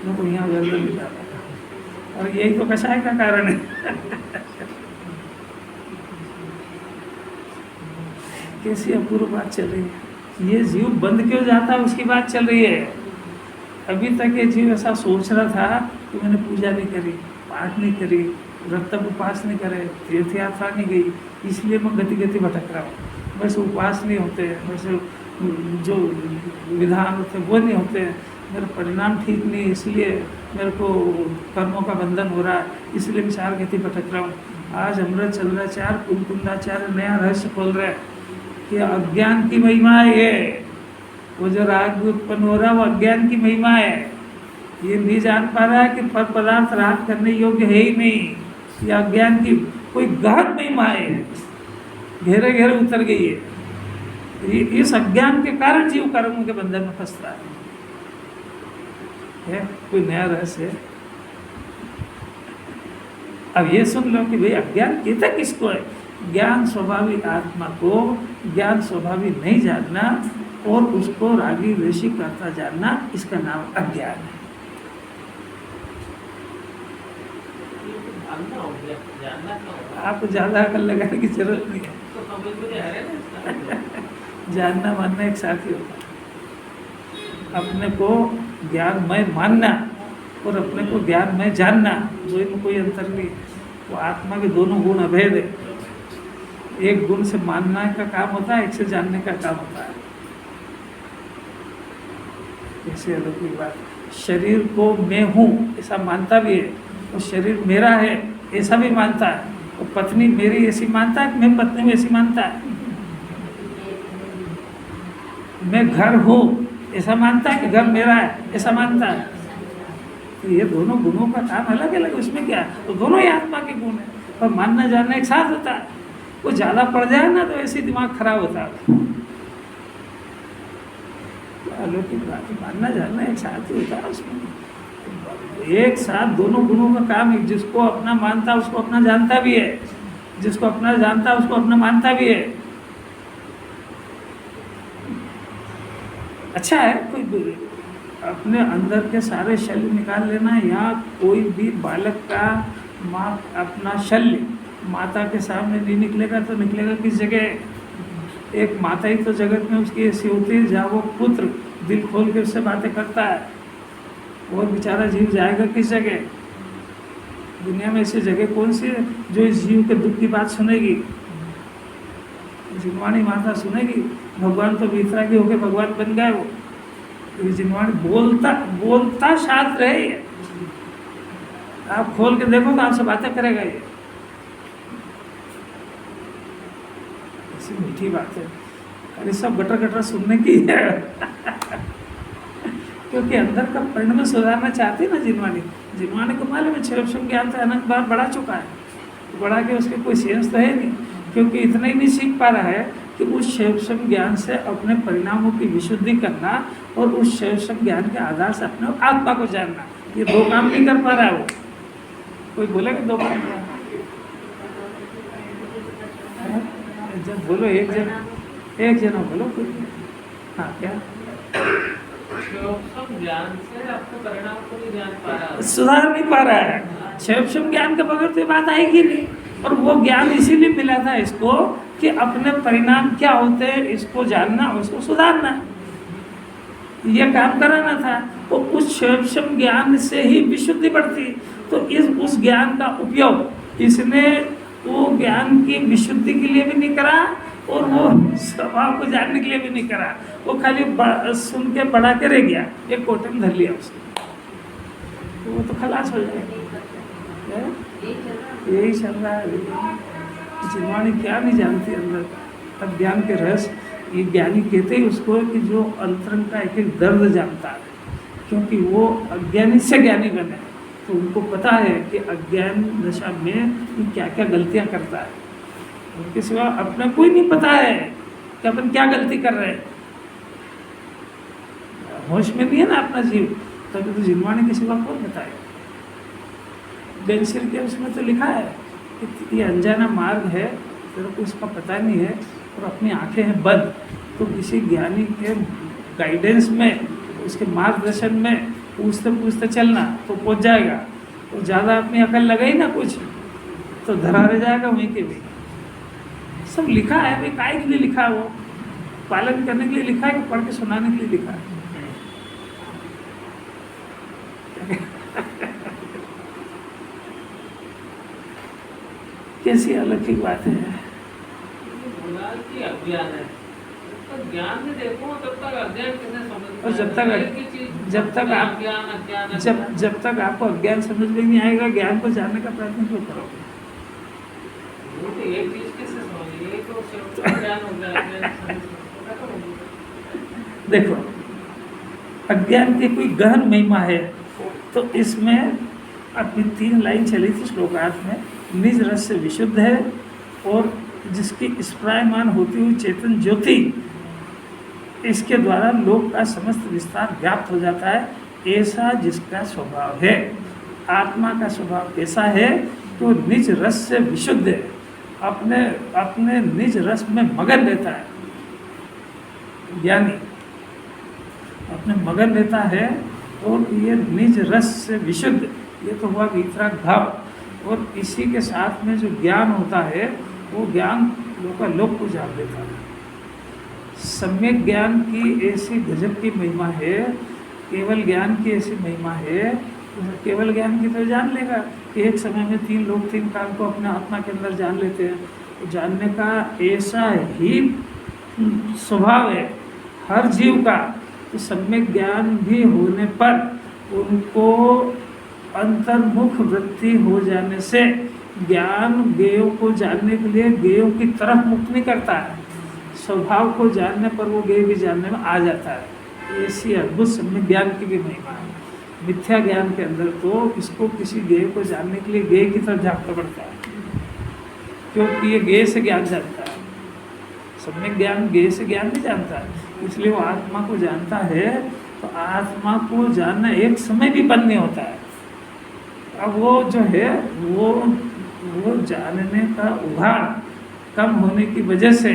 Speaker 1: तो यहाँ गर्दन नहीं जाता। और यही तो कषाय का कारण है। कैसी अपूर्व बात चल रही है। ये जीव बंद क्यों जाता है उसकी बात चल रही है। अभी तक ये जीव ऐसा सोच रहा था कि मैंने पूजा नहीं करी, पाठ नहीं करी, व्रत उपास नहीं करे, तीर्थ यात्रा नहीं गई, इसलिए मैं गति गति भटक रहा हूँ। बस उपवास नहीं होते, बस जो विधान होते वो नहीं होते, मेरा परिणाम ठीक नहीं, इसलिए मेरे को कर्मों का बंधन हो रहा है, इसलिए मैं 4 गति भटक रहा हूँ। आज अमृत चल रहा है, 4 कुंकुंदाचार्य नया रहस्य खोल रहे हैं कि अज्ञान की महिमा है। ये वो जो राग उत्पन्न हो रहा है वो अज्ञान की महिमा है। ये नहीं जान पा रहा है कि पर पदार्थ राग करने योग्य है ही नहीं। ये अज्ञान की कोई गहन महिमा है, घेरे घेरे उतर गई है। इस अज्ञान के कारण जीव कर्मों के बंधन में फंसता है। कोई नया रहस्य है। अब ये सुन लो कि भाई अज्ञान कहता किसको है। ज्ञान स्वभाविक आत्मा को ज्ञान स्वभाविक नहीं जानना और उसको रागी द्वेषी करता जानना, इसका नाम अज्ञान है।
Speaker 3: जानना हो गया, जानना क्या होगा?
Speaker 1: आपको ज़्यादा अकल लगाने की जरूरत नहीं है।
Speaker 3: तो समझ में आ रहा है ना।
Speaker 1: जानना मानना एक साथ ही होता है। अपने को ज्ञानमय मानना और अपने को ज्ञानमय जानना, दो में कोई अंतर नहीं है। वो आत्मा के दोनों गुण अभेद है। एक गुण से मानना का काम होता है, एक से जानने का काम होता है। ऐसे अलौकिक बात। शरीर को मैं हूँ ऐसा मानता भी है, और शरीर मेरा है ऐसा भी मानता है, और पत्नी मेरी ऐसी मानता है कि मैं पत्नी में ऐसी मानता है। मैं घर हूँ ऐसा मानता है कि घर मेरा है ऐसा मानता है। तो ये दोनों गुणों का काम अलग अलग, उसमें क्या है, तो दोनों ही आत्मा के गुण है, पर मानना जानना एक साथ होता है। वो ज़्यादा पड़ जाए ना तो ऐसे दिमाग खराब होता है। अलौकिक बात है, मानना जानना एक साथ ही होता है। उसमें एक साथ दोनों गुणों का काम है। जिसको अपना मानता है उसको अपना जानता भी है, जिसको अपना जानता है उसको अपना मानता भी है। अच्छा है, कोई अपने अंदर के सारे शल्य निकाल लेना, या कोई भी बालक का माँ अपना शल्य माता के सामने नहीं निकलेगा तो निकलेगा किस जगह। एक माता ही तो जगत में उसकी ऐसी होती है जहाँ वो पुत्र दिल खोल के उससे बातें करता है, और बेचारा जीव जाएगा किस जगह। दुनिया में ऐसी जगह कौन सी है जो इस जीव के दुख की बात सुनेगी। जिनवाणी माता सुनेगी। भगवान तो भीतरा के होके भगवान बन गए वो। जिनवाणी बोलता शास्त्र है ये। आप खोल के देखो तो आपसे बातें करेगा ये। ऐसी मीठी बात है। अरे सब गटर गटर सुनने की है। क्योंकि अंदर का परिणाम सुधारना चाहती है ना जिनवाणी। जिनवाने को मालूम है क्षेत्र ज्ञान तो अनंत बार बढ़ा चुका है, बढ़ा के उसके कोई सेंस तो है नहीं, क्योंकि इतना ही नहीं सीख पा रहा है कि उस क्षेत्र ज्ञान से अपने परिणामों की विशुद्धि करना और उस क्षेत्र ज्ञान के आधार से अपने आत्मा को जानना, ये दो काम नहीं कर पा रहा है वो। कोई बोलेगा दो काम क्या? जब बोलो एक जना बोलो कोई। हाँ क्या
Speaker 3: सब ज्ञान से आपको परिणाम को नहीं जान पा रहा,
Speaker 1: सुधार नहीं पा रहा है। क्षेत्र ज्ञान के बगैर तो ये बात आएगी नहीं, और वो ज्ञान इसीलिए मिला था इसको कि अपने परिणाम क्या होते हैं इसको जानना, उसको सुधारना, ये काम कराना था। तो उस क्षेत्र ज्ञान से ही विशुद्धि बढ़ती। तो उस ज्ञान का उपयोग इसने वो ज्ञान की विशुद्धि के लिए भी नहीं करा और वो स्वभाव को जानने के लिए भी नहीं करा, वो खाली सुन के बढ़ा के रह गया, एक कोटम धर लिया उसको, तो वो तो खलास हो जाएगा। यही चल रहा है। जिनवाणी क्या नहीं जानती अंदर का अज्ञान के रहस्य, ये ज्ञानी कहते ही उसको कि जो अंतरंग का एक एक दर्द जानता है, क्योंकि वो अज्ञानी से ज्ञानी बने, तो उनको पता है कि अज्ञान दशा में ये क्या क्या गलतियां करता है, उनके सिवा अपना कोई नहीं पता है कि अपन क्या गलती कर रहे हैं। होश में नहीं है ना अपना जीव, तभी तो जिनवाणी के सिवा कौन बताएगा। बेंसिल के उसमें तो लिखा है कि ये अनजाना मार्ग है, तेरे को उसका पता नहीं है और अपनी आंखें हैं बंद, तो किसी ज्ञानी के गाइडेंस में, उसके मार्गदर्शन में पूछते पूछते चलना तो पहुंच जाएगा। तो ज़्यादा अपनी अकल लगाई ना कुछ तो धरा रह जाएगा वहीं के भी। सब लिखा है भाई, काय के लिए लिखा है? वो पालन करने के लिए लिखा है कि पढ़ के सुनाने के लिए लिखा है? कैसी अलौकिक बातें हैं।
Speaker 3: अज्ञान है, तो ज्ञान से देखो तब तक अज्ञान कैसे समझ,
Speaker 1: और जब तक आप
Speaker 3: अज्ञान
Speaker 1: जब तक आपको अज्ञान समझ में नहीं आएगा, ज्ञान को जानने का प्रयत्न क्यों करोगे?
Speaker 3: एक चीज कैसे समझिए, तो सिर्फ अज्ञान हो गया।
Speaker 1: देखो, अज्ञान की कोई गहन महिमा है, तो इसमें अपनी 3 लाइन चली थी श्लोकार्थ में। निज रस से विशुद्ध है और जिसकी स्प्रायमान होती हुई चेतन ज्योति, इसके द्वारा लोक का समस्त विस्तार व्याप्त हो जाता है, ऐसा जिसका स्वभाव है। आत्मा का स्वभाव कैसा है? तो निज रस से विशुद्ध है, अपने निज रस में मगन रहता है। ज्ञानी अपने मगन रहता है और ये निज रस से विशुद्ध, ये तो हुआ वितराग भाव। और इसी के साथ में जो ज्ञान होता है वो ज्ञान लोक को जान देता है। सम्यक ज्ञान की ऐसी गजब की महिमा है, केवल ज्ञान की ऐसी महिमा है, केवल ज्ञान की तो जान लेगा कि एक समय में 3 लोग 3 काल को अपने आत्मा के अंदर जान लेते हैं। तो जानने का ऐसा ही स्वभाव है हर जीव का। तो सम्यक ज्ञान भी होने पर उनको अंतर्मुख वृत्ति हो जाने से ज्ञान ज्ञेयों को जानने के लिए ज्ञेयों की तरफ मुक्त नहीं करता है, स्वभाव को जानने पर वो ज्ञेय भी जानने में आ जाता है। ऐसी अद्भुत सम्यक ज्ञान की भी महिमा है। मिथ्या ज्ञान के अंदर तो इसको किसी ज्ञेय को जानने के लिए ज्ञेय की तरफ झाँकना पड़ता है, क्योंकि ये ज्ञेय से ज्ञान जानता है। सम्यक ज्ञान ज्ञेय से ज्ञान नहीं जानता है, इसलिए वो आत्मा को जानता है। तो आत्मा को जानना एक समय भी बंद नहीं होता है। अब वो जो है वो जानने का उभार कम होने की वजह से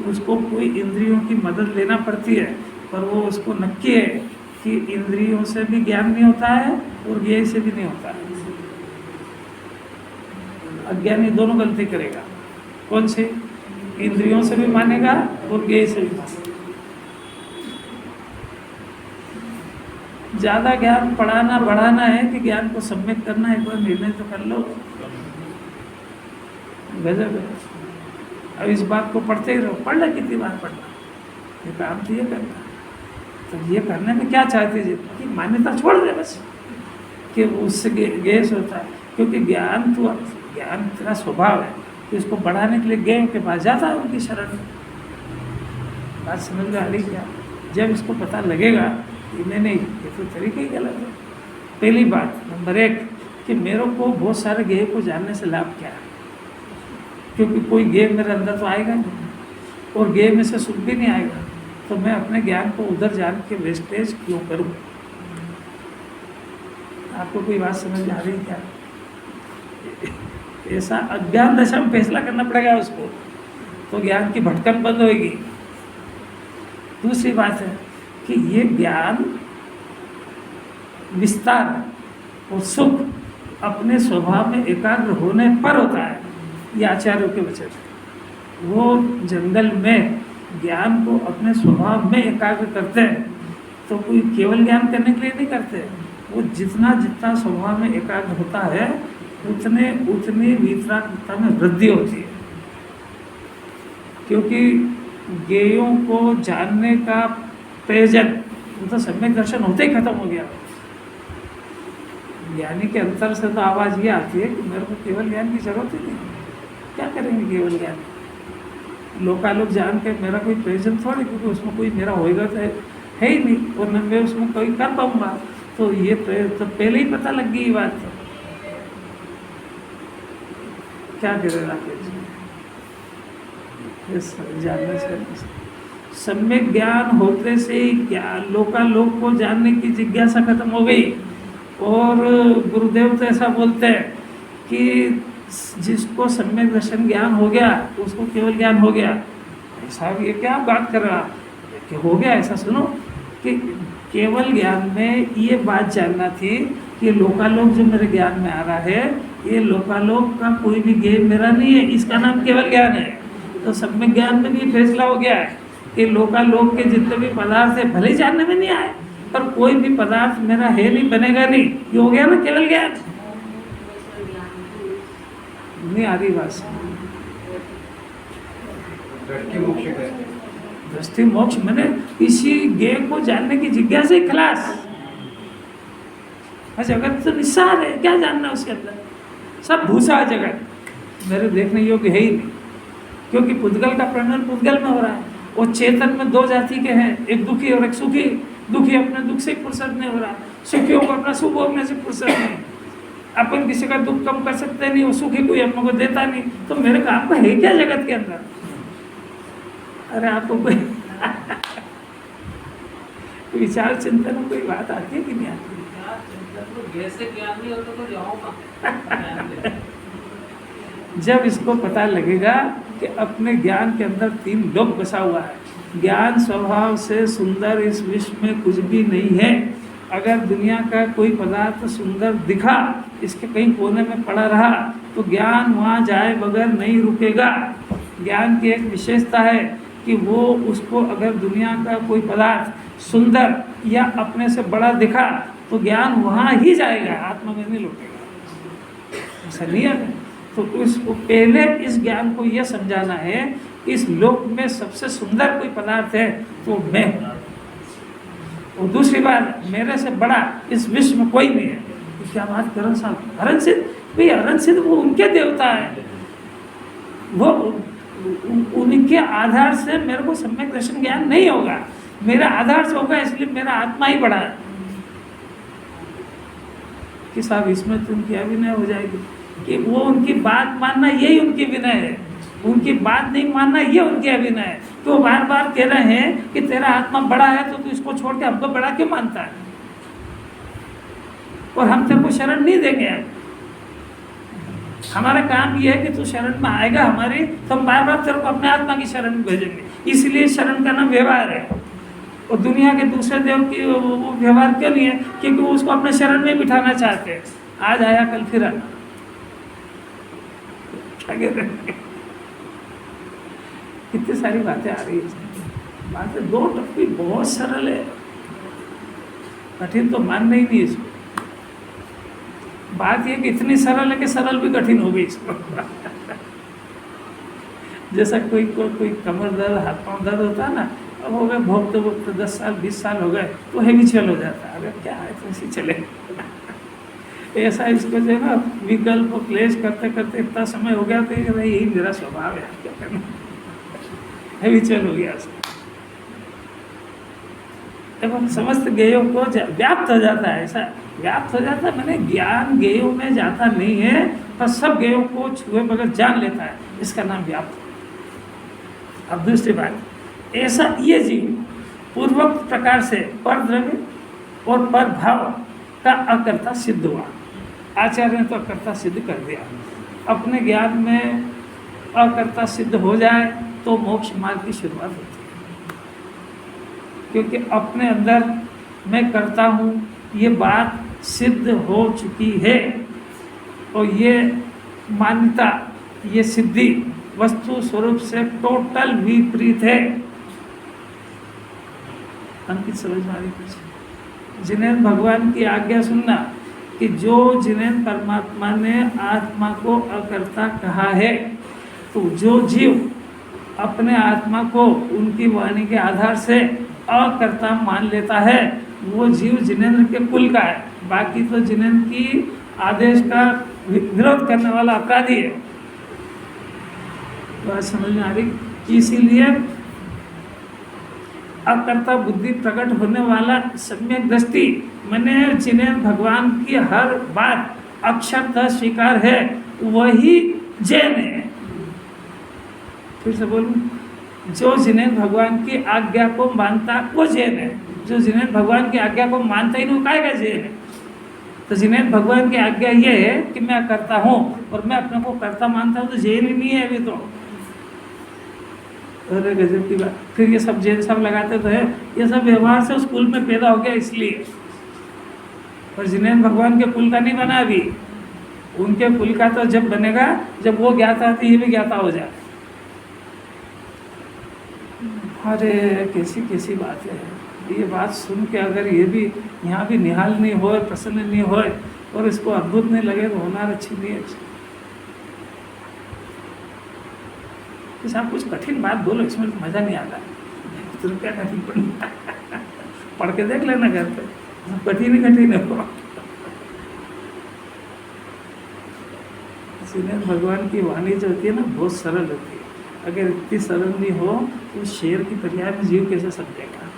Speaker 1: उसको कोई इंद्रियों की मदद लेना पड़ती है, पर वो उसको नक्की है कि इंद्रियों से भी ज्ञान नहीं होता है और ज्ञेय से भी नहीं होता है। अज्ञानी दोनों गलती करेगा। कौन सी? इंद्रियों से भी मानेगा और ज्ञेय से भी मानेगा। ज़्यादा ज्ञान पढ़ाना बढ़ाना है कि ज्ञान को सम्यक करना, एक बार निर्णय तो कर लो। गजब है। अब इस बात को पढ़ते ही रहो, पढ़ ले कितनी बार पढ़ना, ये काम तो ये करना। तो ये करने में क्या चाहते हैं कि मान्यता छोड़ दे बस, कि उससे गैस होता है, क्योंकि ज्ञान तेरा स्वभाव है, तो इसको बढ़ाने के लिए ज्ञेय के पास जाता है, उनकी शरण में। बात समझ में आ रही क्या? जब इसको पता लगेगा कि नहीं ये तो तरीका ही गलत है, पहली बात नंबर 1 कि मेरे को बहुत सारे गेय को जानने से लाभ क्या है, क्योंकि कोई गेय मेरे अंदर तो आएगा नहीं और गेय में से सुख भी नहीं आएगा, तो मैं अपने ज्ञान को उधर जान के वेस्टेज क्यों करूं? आपको कोई बात समझ में आ रही क्या? ऐसा अज्ञान दशा में फैसला करना पड़ेगा उसको, तो ज्ञान की भटकन बंद होगी। दूसरी बात है कि ये ज्ञान विस्तार और सुख अपने स्वभाव में एकाग्र होने पर होता है। ये आचार्यों के वचन है। वो जंगल में ज्ञान को अपने स्वभाव में एकाग्र करते हैं, तो कोई केवल ज्ञान करने के लिए नहीं करते। वो जितना जितना स्वभाव में एकाग्र होता है उतने उतनी वितरागता में वृद्धि होती है, क्योंकि ज्ञेयों को जानने का प्रयोजन वो तो सम्यक दर्शन होते ही खत्म हो गया। ज्ञानी के अंतर से तो आवाज़ ये आती है कि मेरे को केवल ज्ञान की जरूरत ही नहीं, क्या करेंगे केवल ज्ञान? लोकालोक जान के मेरा कोई प्रयोजन थोड़ी, क्योंकि उसमें कोई मेरा होएगा तो है ही नहीं और न मैं उसमें कोई कर पाऊंगा। तो ये तो पहले ही पता लग गई बात। तो क्या करें राकेश? जानने से सम्यक ज्ञान होते से क्या लोकालोक को जानने की जिज्ञासा खत्म हो गई। और गुरुदेव तो ऐसा बोलते हैं कि जिसको सम्यक दर्शन ज्ञान हो गया उसको केवल ज्ञान हो गया। ऐसा ये क्या बात कर रहा कि हो गया? ऐसा सुनो कि केवल ज्ञान में ये बात जानना थी कि लोकालोक जो मेरे ज्ञान में आ रहा है, ये लोकालोक का कोई भी ज्ञेय मेरा नहीं है, इसका नाम केवल ज्ञान है। तो सम्यक ज्ञान में भी फैसला हो गया है कि लोकालोक के जितने भी पदार्थ है भले ही जानने में नहीं आए, पर कोई भी पदार्थ मेरा है नहीं, बनेगा नहीं। ये हो गया ना केवल ज्ञान। नहीं आ रही बात?
Speaker 4: दृष्टि मोक्ष है।
Speaker 1: दृष्टि मोक्ष मैंने इसी ज्ञेय को जानने की जिज्ञासा ही खलास। जगत तो निस्सार है, क्या जानना उसके अंदर? सब भूसा है जगत, मेरे देखने योग्य है ही नहीं, क्योंकि पुद्गल का प्रणयन पुद्गल में हो रहा है। और चेतन में दो जाति के हैं, एक दुखी और एक सुखी। दुखी अपने दुख से फुर्सत नहीं हो रहा, सुखियों को अपना सुख भोगने से फुर्सत नहीं। अपन किसी का दुख कम कर सकते नहीं, वो सुखी कोई अपने को देता नहीं, तो मेरे काम का है क्या जगत के अंदर? अरे आपको कोई विचार चिंतन में कोई बात आती है कि नहीं आती? जब इसको पता लगेगा कि अपने ज्ञान के अंदर 3 लोक बसा हुआ है, ज्ञान स्वभाव से सुंदर इस विश्व में कुछ भी नहीं है। अगर दुनिया का कोई पदार्थ सुंदर दिखा, इसके कहीं कोने में पड़ा रहा, तो ज्ञान वहाँ जाए बगैर नहीं रुकेगा। ज्ञान की एक विशेषता है कि वो उसको अगर दुनिया का कोई पदार्थ सुंदर या अपने से बड़ा दिखा तो ज्ञान वहाँ ही जाएगा, आत्मा में नहीं लौटेगा। ऐसा नहीं है। तो उसको पहले इस ज्ञान को यह समझाना है, इस लोक में सबसे सुंदर कोई पदार्थ है तो मैं हूँ। और दूसरी बात, मेरे से बड़ा इस विश्व में कोई नहीं है। तो क्या बात करो साहब? हरण सिद्ध, भाई हरण सिद्ध वो उनके देवता है, वो उनके आधार से मेरे को सम्यक दर्शन ज्ञान नहीं होगा, मेरा आधार से होगा, इसलिए मेरा आत्मा ही बड़ा है। कि साहब इसमें तो उनकी अभिनय हो जाएगी कि वो उनकी बात मानना यही उनकी विनय है, उनकी बात नहीं मानना ये उनकी अभिनय है। तो वो बार बार कह रहे हैं कि तेरा आत्मा बड़ा है तो तू इसको छोड़ के हमको बड़ा क्यों मानता है, और हम तेरे को शरण नहीं देंगे। हमारा काम ये है कि तू शरण में आएगा हमारी, तो हम बार बार तेरे को अपने आत्मा की शरण में भेजेंगे। इसलिए शरण का नाम व्यवहार है। और दुनिया के दूसरे देव की वो व्यवहार क्यों नहीं है? क्योंकि वो उसको अपने शरण में बिठाना चाहते हैं। आज आया कल फिर आना, क्या कह रहे हैं? कितनी सारी बातें आ रही है। बातें 2 टप्पी बहुत सरल है, कठिन तो मानना ही नहीं इसको। बात यह कि इतनी सरल है कि सरल भी कठिन हो गई इसको। जैसा कोई कमर दर्द, हाथ पांव दर्द होता है ना, अब हो गए भोगते भोगते 10 साल 20 साल हो गए तो हैबिचुअल हो जाता है। अगर क्या है तो ऐसे चले। ऐसा इसको जो है ना विकल्प क्लेश करते करते इतना समय हो गया तो भाई यही मेरा स्वभाव है, क्या करना, हैबिचुअल हो गया। जब हम समस्त ज्ञेयों को व्याप्त हो जाता है, ऐसा व्याप्त हो जाता है, मैंने ज्ञान ज्ञेयों में जाता नहीं है, पर सब ज्ञेयों को छुए बगैर जान लेता है, इसका नाम व्याप्त। अब दूसरी बात, ऐसा ये जीव पूर्वोक्त प्रकार से पर द्रव्य और पर भाव का अकर्ता सिद्ध हुआ। आचार्य ने तो अकर्ता सिद्ध कर दिया। अपने ज्ञान में अकर्ता सिद्ध हो जाए तो मोक्ष मार्ग की शुरुआत होती है, क्योंकि अपने अंदर मैं करता हूँ ये बात सिद्ध हो चुकी है, और ये मान्यता, ये सिद्धि वस्तु स्वरूप से टोटल विपरीत है। अंकित समझ में आ रही कुछ? जिन्हें भगवान की आज्ञा सुनना कि जो जिन्हें परमात्मा ने आत्मा को अकर्ता कहा है, तो जो जीव अपने आत्मा को उनकी वाणी के आधार से अकर्ता मान लेता है, वो जीव जिनेंद्र के कुल का है। बाकी तो जिनेंद्र की आदेश का विरोध करने वाला अपराधी है। बात समझ में आ रही? इसीलिए अकर्ता बुद्धि प्रकट होने वाला सम्यक दृष्टि, मैंने जिन्हें भगवान की हर बात अक्षरतः स्वीकार है, वही जैन है। फिर से बोलूं, जो जिन्हें भगवान की आज्ञा को मानता वो जैन है। जो जिन्हें भगवान की आज्ञा को मानता ही नहीं, काय का जैन है? तो जिन्हें भगवान की आज्ञा ये है कि मैं करता हूँ और मैं अपने को करता मानता हूँ, तो जैन ही नहीं है अभी तो। अरे गजब की बात। फिर ये सब जैन सब लगाते तो है, ये सब व्यवहार से स्कूल में पैदा हो गया इसलिए। और जिन्हें भगवान के कुल का नहीं बना अभी, उनके कुल का तो जब बनेगा जब वो ज्ञाता तो ये भी ज्ञाता हो जाए। अरे कैसी कैसी बात है ये। बात सुन के अगर ये भी यहाँ भी निहाल नहीं हो, प्रसन्न नहीं हो और इसको अद्भुत नहीं लगे तो होना अच्छी नहीं है। आप कुछ कठिन बात बोलो, इसमें तो मज़ा नहीं आता। तो क्या कठिन पढ़ के देख लेना घर पे, कठिन ही कठिन है। इसलिए भगवान की वाणी जो होती है ना, बहुत सरल होती है। अगर इतनी सरल नहीं हो तो शेर की पर्याय में जीव कैसे समझेगा,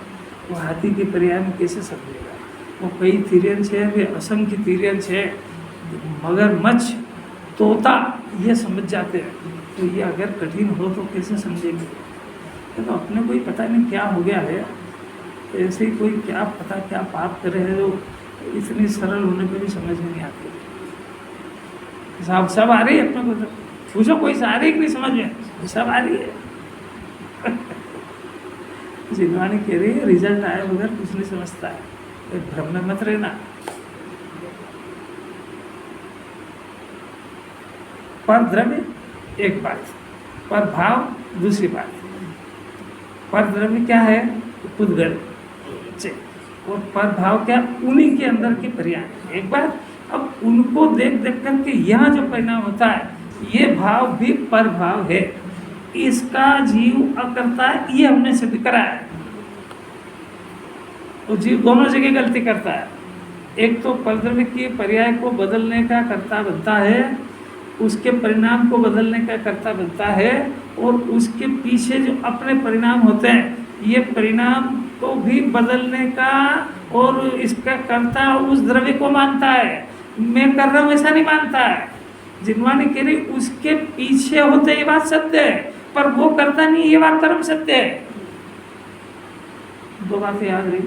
Speaker 1: वो हाथी की पर्याय में कैसे समझेगा, वो कई तिर्यंश है, वे असंख्य तिर्यंश है, मगरमच्छ, तोता, ये समझ जाते हैं। तो ये अगर कठिन हो तो कैसे समझेंगे? तो अपने को ही पता नहीं क्या हो गया है, ऐसे ही कोई क्या पता क्या पाप करे है जो इतनी सरल होने पर भी समझ में नहीं आती। सब आ रही है अपने को, पूछो कोई से आ रही कि नहीं समझ में? सब आ रही है। जिनवानी कह रही है रिजल्ट आए बगैर कुछ नहीं समझता है, भ्रम में मत रहना। पर द्रव्य एक बात, पर भाव दूसरी बात। पर द्रव्य क्या है? पुद्गल, और पर भाव क्या? उन्हीं के अंदर की पर्याय एक बात। अब उनको देख देख करके यहाँ जो परिणाम होता है, ये भाव भी पर भाव है, इसका जीव अकर्ता है, ये हमने सिद्ध करा है। तो जीव दोनों जगह गलती करता है। एक तो परद्रव्य की पर्याय को बदलने का कर्ता बनता है, उसके परिणाम को बदलने का कर्ता बनता है, और उसके पीछे जो अपने परिणाम होते हैं, ये परिणाम को भी बदलने का और इसका कर्ता उस द्रव्य को मानता है। मैं कर रहा हूँ ऐसा नहीं मानता है। जिनवानी कह रही उसके पीछे होते ये बात सत्य है, पर वो करता नहीं ये बात धर्म सत्य है। दो बातें याद रही।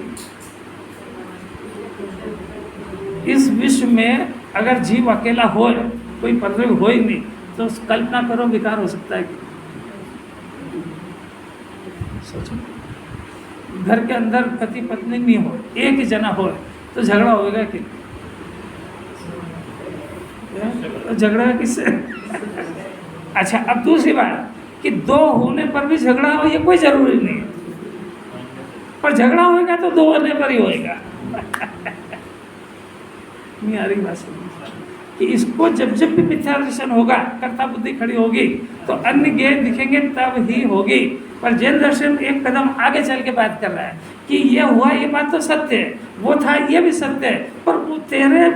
Speaker 1: इस विश्व में अगर जीव अकेला हो, कोई परद्रव्य हो ही नहीं, तो कल्पना करो विकार हो सकता है कि? सोचो, घर के अंदर पति पत्नी नहीं हो, एक ही जना हो, तो झगड़ा होगा कि? तो झगड़ा किससे? अच्छा, अब दूसरी बात कि दो होने पर भी झगड़ा हो, ये कोई जरूरी नहीं है, पर झगड़ा होगा तो दो होने पर ही होएगा। नहीं आ रही बात समझ कि इसको जब जब भी मिथ्या दर्शन होगा, कर्ता बुद्धि खड़ी होगी, तो अन्य ज्ञेय दिखेंगे तब ही होगी। पर जैन दर्शन एक कदम आगे चल के बात कर रहा है कि ये हुआ, ये बात तो सत्य है, वो था, ये भी सत्य है, पर वो तेरे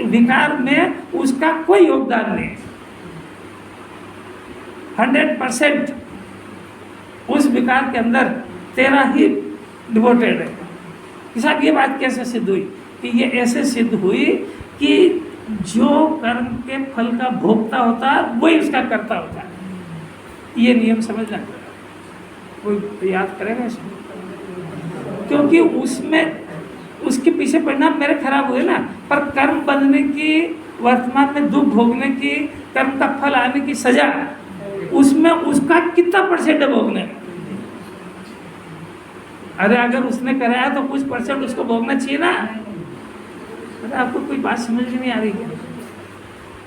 Speaker 1: विकार में उसका कोई योगदान नहीं। 100% उस विकार के अंदर तेरा ही डिवोटेड है। साहब ये बात कैसे सिद्ध हुई? कि ये ऐसे सिद्ध हुई कि जो कर्म के फल का भोक्ता होता है वही उसका कर्ता होता है। ये नियम समझना पड़ेगा, कोई याद करेगा इसको, क्योंकि उसमें उसके पीछे परिणाम मेरे खराब हुए ना, पर कर्म बनने की, वर्तमान में दुख भोगने की, कर्म का फल आने की सजा, उसमें उसका कितना परसेंट है भोगने में? अरे अगर उसने कराया तो कुछ परसेंट उसको भोगना चाहिए ना। अरे आपको कोई बात समझ में नहीं आ रही है?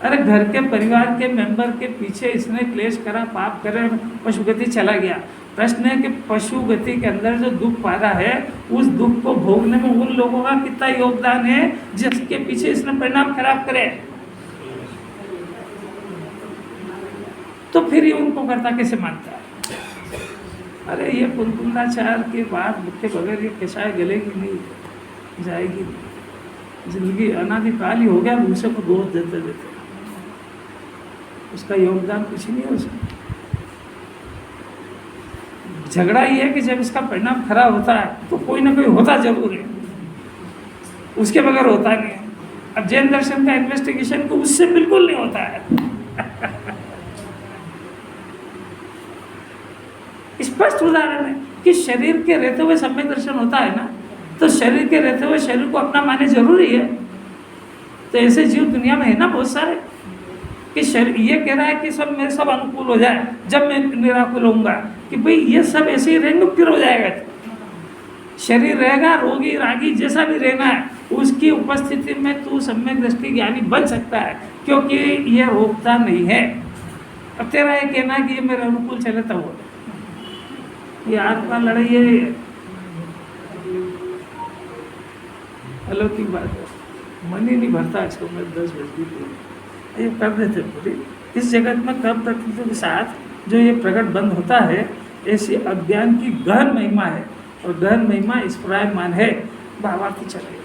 Speaker 1: अरे घर के परिवार के मेंबर के पीछे इसने क्लेश करा, पाप करे, पशुगति चला गया। प्रश्न है कि पशुगति के अंदर जो दुख पा रहा है, उस दुख को भोगने में उन लोगों का कितना योगदान है जिसके पीछे इसने परिणाम खराब करे। तो फिर ये उनको कर्ता कैसे मानता है? अरे ये पुनपुंडाचार के बाद के बगैर ये कैसा गलेगी नहीं, जाएगी नहीं। जिंदगी अनादिकाल ही हो गया दूसरे को दोष देते देते, उसका योगदान कुछ नहीं है उसमें। झगड़ा ये है कि जब इसका परिणाम खराब होता है तो कोई ना कोई होता जरूर है, उसके बगैर होता नहीं है। अब जैन दर्शन का इन्वेस्टिगेशन तो उससे बिल्कुल नहीं होता है। स्पष्ट उदाहरण है कि शरीर के रहते हुए सम्यक दर्शन होता है ना, तो शरीर के रहते हुए शरीर को अपना माने जरूरी है। तो ऐसे जीव दुनिया में है ना बहुत सारे, कि शरीर ये कह रहा है कि सब मेरे सब अनुकूल हो जाए जब मैं निराकुल होऊंगा, कि भाई ये सब ऐसे ही रहेंगे फिर हो जाएगा। शरीर रहेगा, रोगी रागी जैसा भी रहना है, उसकी उपस्थिति में तू सम्यक दृष्टि ज्ञानी बन सकता है, क्योंकि ये रोकता नहीं है। अब तेरा ये कहना है कि ये मेरे अनुकूल चले तब हो, ये आत्मा लड़ाई है, अलौकिक बात है। मन ही नहीं भरता इसको, मैं 10 बज गई ये कर देते पूरी। इस जगत में कर्म प्रकृति के साथ जो ये प्रकट बंद होता है, ऐसी अज्ञान की गहन महिमा है, और गहन महिमा स्फुरायमान है, भावार्थी चलेगा।